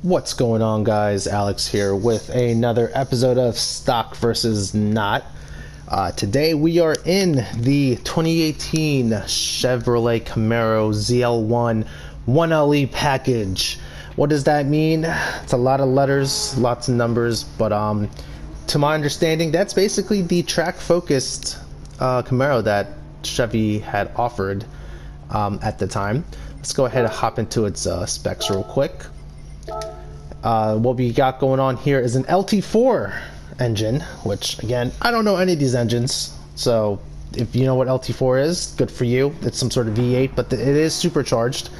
What's going on, guys? Alex here with another episode of Stock versus Not. Today we are in the 2018 Chevrolet Camaro ZL1 1LE package. What does that mean? It's a lot of letters, lots of numbers, but to my understanding, that's basically the track-focused Camaro that Chevy had offered at the time. Let's go ahead and hop into its specs real quick. What we got going on here is an LT4 engine, which again, I don't know any of these engines, so if you know what LT4 is, good for you. It's some sort of V8, but it is supercharged.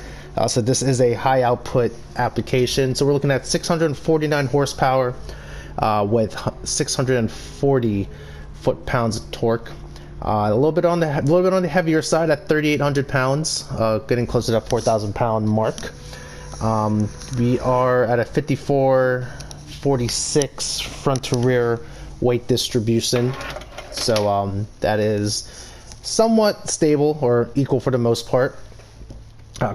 So this is a high output application. So we're looking at 649 horsepower with 640 foot-pounds of torque. A little bit on the heavier side at 3,800 pounds, getting close to that 4,000 pound mark. We are at a 54-46 front to rear weight distribution, so that is somewhat stable or equal for the most part.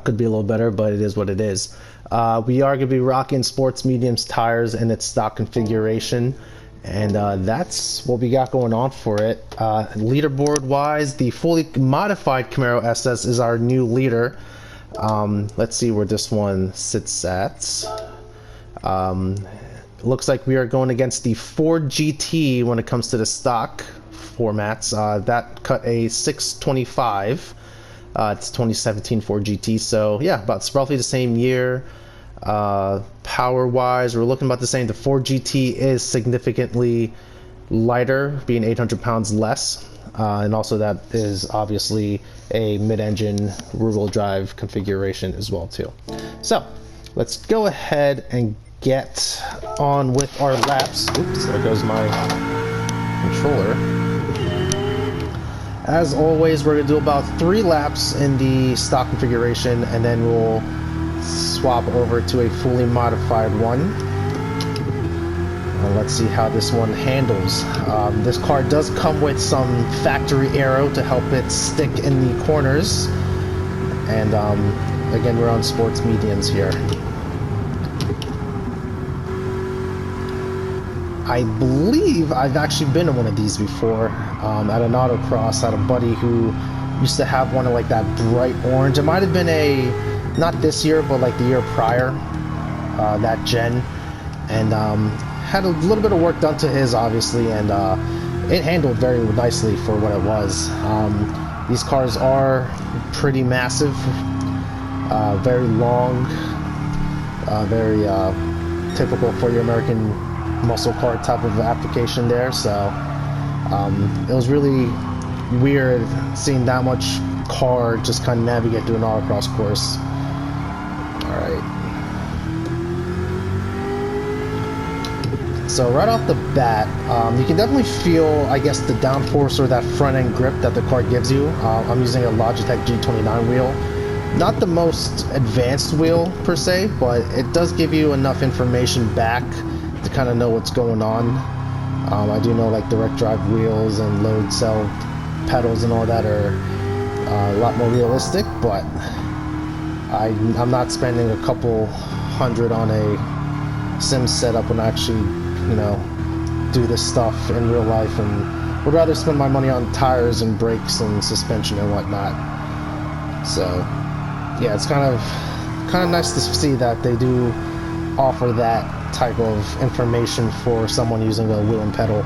Could be a little better, but it is what it is. We are going to be rocking sports mediums tires in its stock configuration, and that's what we got going on for it. Leaderboard wise, the fully modified Camaro SS is our new leader. Let's see where this one sits at. Looks like we are going against the Ford GT when it comes to the stock formats. That cut a 625. It's 2017 Ford GT, so yeah, about roughly the same year. Power wise, we're looking about the same. The Ford GT is significantly lighter, being 800 pounds less. And also that is obviously a mid-engine rear-wheel drive configuration as well too. So let's go ahead and get on with our laps. Oops, there goes my controller. As always, we're going to do about 3 laps in the stock configuration, and then we'll swap over to a fully modified one. And let's see how this one handles. This car does come with some factory aero to help it stick in the corners. And again, we're on sports mediums here. I believe I've actually been in one of these before at an autocross. I had a buddy who used to have one of like that bright orange. It might have been not this year, but like the year prior, that gen. And had a little bit of work done to his, obviously, and it handled very nicely for what it was. These cars are pretty massive, very long, very typical for your American muscle car type of application there. So it was really weird seeing that much car just kind of navigate through an autocross course. All right. So right off the bat, you can definitely feel, I guess, the downforce or that front end grip that the car gives you. I'm using a Logitech G29 wheel. Not the most advanced wheel per se, but it does give you enough information back to kind of know what's going on. I do know like direct drive wheels and load cell pedals and all that are a lot more realistic, but I'm not spending a couple hundred on a sim setup when I actually do this stuff in real life, and would rather spend my money on tires and brakes and suspension and whatnot. So yeah, it's kind of nice to see that they do offer that type of information for someone using a wheel and pedal.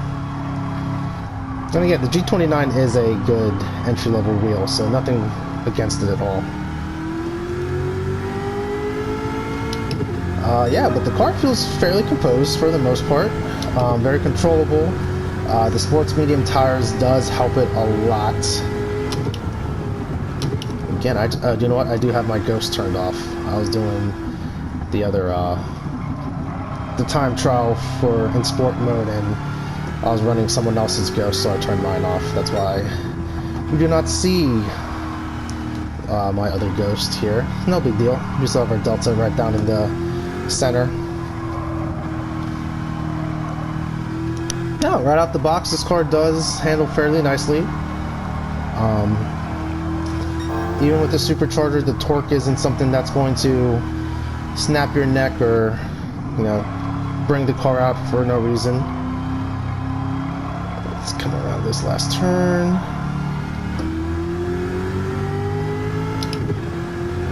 And again, the G29 is a good entry-level wheel, so nothing against it at all. Yeah, but the car feels fairly composed for the most part, very controllable. The sports medium tires does help it a lot. Again, you know what? I do have my ghost turned off. I was doing the other, the time trial in sport mode, and I was running someone else's ghost, so I turned mine off. That's why we do not see my other ghost here. No big deal. We still have our Delta right down in the center. Now, right out the box, this car does handle fairly nicely. Even with the supercharger, the torque isn't something that's going to snap your neck or you know, bring the car out for no reason. Let's come around this last turn.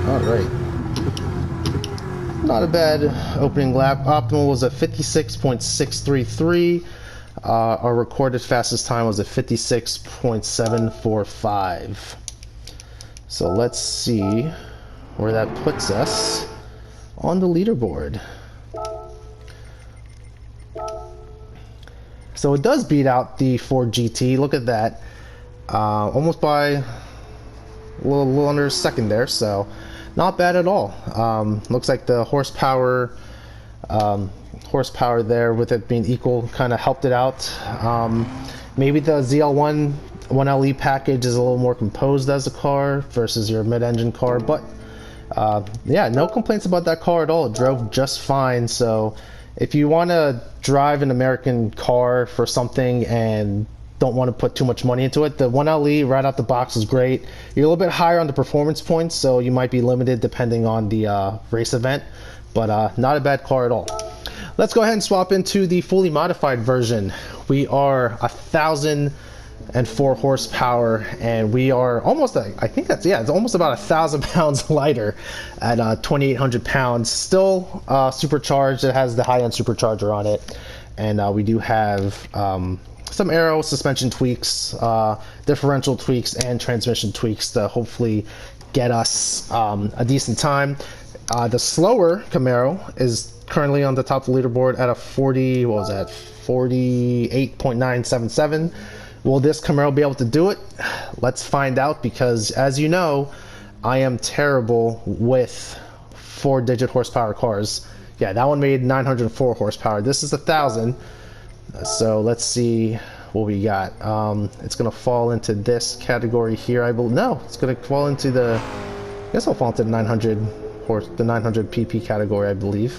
Alright. Not a bad opening lap. Optimal was a 56.633. Our recorded fastest time was a 56.745. So let's see where that puts us on the leaderboard. So it does beat out the Ford GT. Look at that. Almost by a little under a second there. So not bad at all. Looks like the horsepower there with it being equal kind of helped it out. Maybe the ZL1 1LE package is a little more composed as a car versus your mid-engine car, but yeah, no complaints about that car at all. It drove just fine. So if you want to drive an American car for something and don't want to put too much money into it, the 1LE right out the box is great. You're a little bit higher on the performance points, so you might be limited depending on the race event, but not a bad car at all. Let's go ahead and swap into the fully modified version. We are 1,004 horsepower, and we are almost, I think that's, yeah, it's almost about 1,000 pounds lighter at 2,800 pounds. Still supercharged. It has the high-end supercharger on it, and we do have some aero suspension tweaks, differential tweaks, and transmission tweaks to hopefully get us a decent time. The slower Camaro is currently on the top of the leaderboard at a 48.977. Will this Camaro be able to do it? Let's find out, because as you know, I am terrible with 4-digit horsepower cars. Yeah, that one made 904 horsepower. This is 1,000. So let's see what we got. It's gonna fall into this category here. I believe. No, it's gonna fall into the. I guess I'll fall into the 900 pp category, I believe.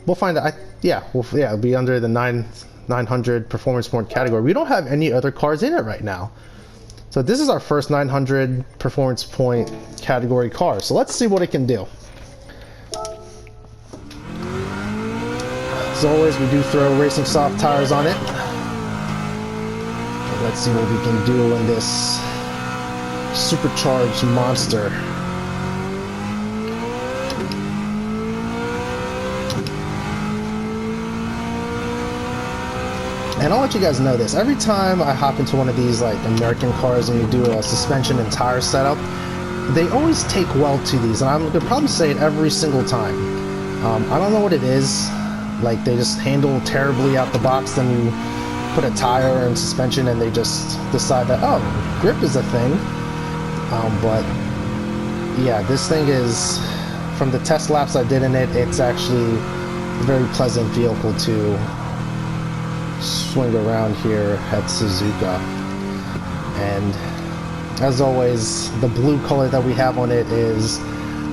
We'll find out. Yeah, it'll be under the 900 performance point category. We don't have any other cars in it right now. So this is our first 900 performance point category car. So let's see what it can do. As always, we do throw racing soft tires on it. Let's see what we can do in this supercharged monster. And I'll let you guys know this. Every time I hop into one of these like American cars and we do a suspension and tire setup, they always take well to these, and I'm going to probably say it every single time. I don't know what it is. Like, they just handle terribly out the box, then you put a tire and suspension and they just decide that, oh, grip is a thing. But yeah, this thing is, from the test laps I did in it, it's actually a very pleasant vehicle to swing around here at Suzuka. And as always, the blue color that we have on it is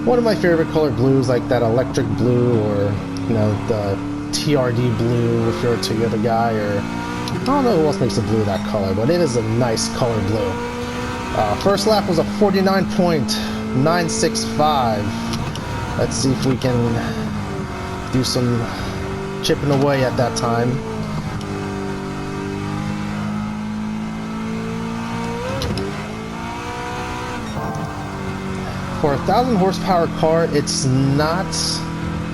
one of my favorite color blues, like that electric blue, or you know, the TRD blue if you're a Toyota guy, or I don't know who else makes the blue that color, but it is a nice color blue. First lap was a 49.965. Let's see if we can do some chipping away at that time. For a 1,000 horsepower car, it's not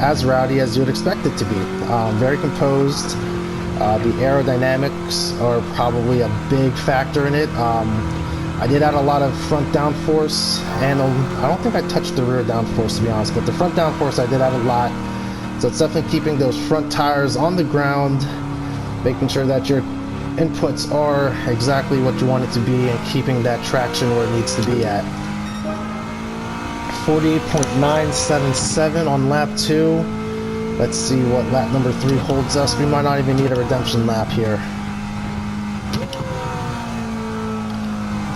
as rowdy as you would expect it to be. Very composed. The aerodynamics are probably a big factor in it. I did add a lot of front downforce, and I don't think I touched the rear downforce, to be honest, but the front downforce I did add a lot. So it's definitely keeping those front tires on the ground, making sure that your inputs are exactly what you want it to be, and keeping that traction where it needs to be at. 48.977 on lap 2. Let's see what lap number 3 holds us. We might not even need a redemption lap here.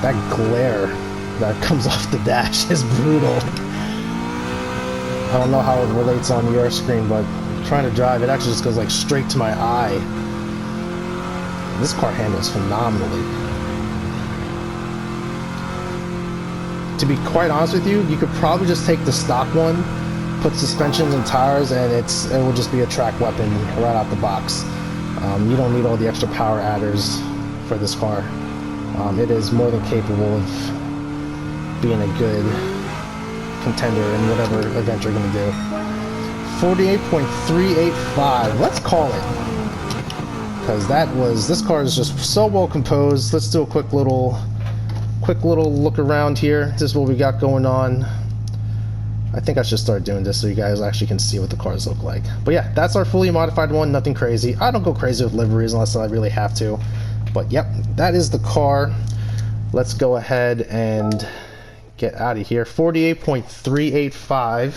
That glare that comes off the dash is brutal. I don't know how it relates on your screen, but trying to drive, it actually just goes like straight to my eye. This car handles phenomenally. To be quite honest with you, you could probably just take the stock one put suspensions and tires, and it will just be a track weapon right out the box. You don't need all the extra power adders for this car. It is more than capable of being a good contender in whatever event you're going to do. 48.385. Let's call it, because this car is just so well composed. Let's do a quick little look around here. This is what we got going on. I think I should start doing this so you guys actually can see what the cars look like. But yeah, that's our fully modified one. Nothing crazy. I don't go crazy with liveries unless I really have to. But yep, that is the car. Let's go ahead and get out of here. 48.385.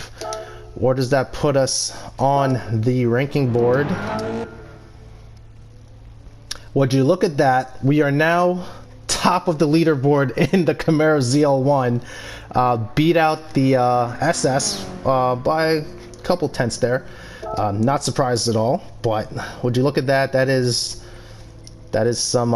Where does that put us on the ranking board? Would you look at that? We are now top of the leaderboard in the Camaro ZL1. Beat out the SS by a couple tenths there. Not surprised at all, but would you look at that? That is some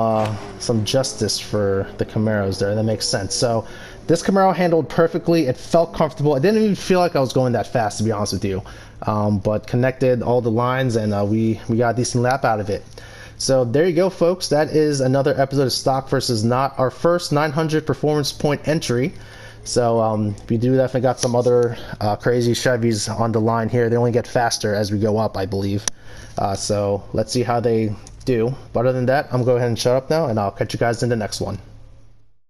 justice for the Camaros there. That makes sense. So this Camaro handled perfectly. It felt comfortable. It didn't even feel like I was going that fast, to be honest with you. But connected all the lines, and we got a decent lap out of it. So there you go, folks. That is another episode of Stock versus Not, our first 900 performance point entry. So we do definitely got some other crazy Chevys on the line here. They only get faster as we go up, I believe. So let's see how they do. But other than that, I'm going to go ahead and shut up now, and I'll catch you guys in the next one.